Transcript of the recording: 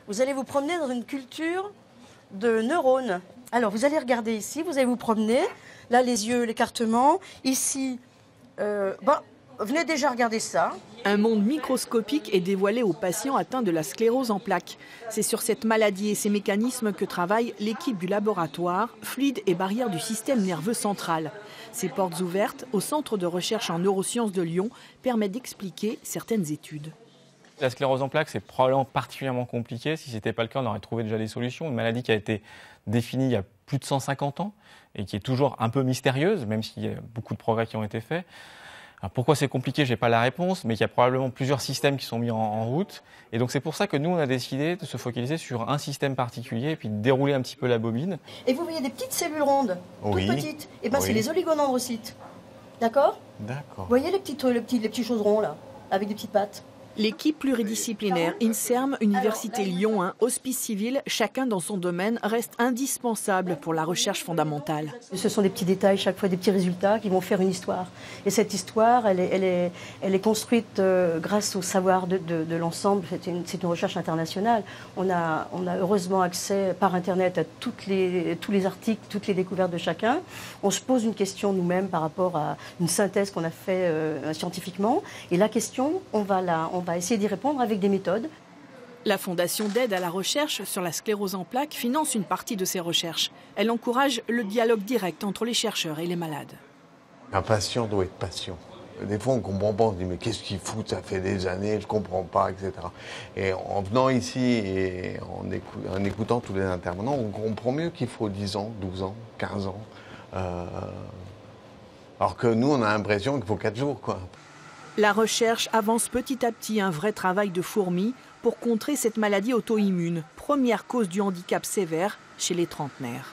Vous allez vous promener dans une culture de neurones. Alors, vous allez regarder ici, vous allez vous promener. Là, les yeux, l'écartement. Ici, venez déjà regarder ça. Un monde microscopique est dévoilé aux patients atteints de la sclérose en plaques. C'est sur cette maladie et ses mécanismes que travaille l'équipe du laboratoire Fluides et barrières du système nerveux central. Ces portes ouvertes au Centre de recherche en neurosciences de Lyon permettent d'expliquer certaines études. La sclérose en plaques, c'est probablement particulièrement compliqué. Si ce n'était pas le cas, on aurait trouvé déjà des solutions. Une maladie qui a été définie il y a plus de 150 ans et qui est toujours un peu mystérieuse, même s'il y a beaucoup de progrès qui ont été faits. Alors pourquoi c'est compliqué, je n'ai pas la réponse, mais il y a probablement plusieurs systèmes qui sont mis en route. Et donc c'est pour ça que nous, on a décidé de se focaliser sur un système particulier et puis de dérouler un petit peu la bobine. Et vous voyez des petites cellules rondes, toutes petites. Et bien, c'est les oligodendrocytes. D'accord ? D'accord. Vous voyez les petits choses ronds là, avec des petites pattes ? L'équipe pluridisciplinaire INSERM, Université Lyon 1, Hospice Civil, chacun dans son domaine, reste indispensable pour la recherche fondamentale. Ce sont des petits détails, chaque fois des petits résultats qui vont faire une histoire. Et cette histoire, elle est construite grâce au savoir de l'ensemble. C'est une recherche internationale. On a heureusement accès par Internet à tous les articles, toutes les découvertes de chacun. On se pose une question nous-mêmes par rapport à une synthèse qu'on a fait scientifiquement. Et la question, on va essayer d'y répondre avec des méthodes. La Fondation d'aide à la recherche sur la sclérose en plaques finance une partie de ces recherches. Elle encourage le dialogue direct entre les chercheurs et les malades. Un patient doit être patient. Des fois, on ne comprend pas, on se dit « mais qu'est-ce qu'il fout, ça fait des années, je ne comprends pas, etc. » Et en venant ici et en écoutant tous les intervenants, on comprend mieux qu'il faut 10 ans, 12 ans, 15 ans. Alors que nous, on a l'impression qu'il faut 4 jours, quoi. La recherche avance petit à petit, un vrai travail de fourmi pour contrer cette maladie auto-immune, première cause du handicap sévère chez les trentenaires.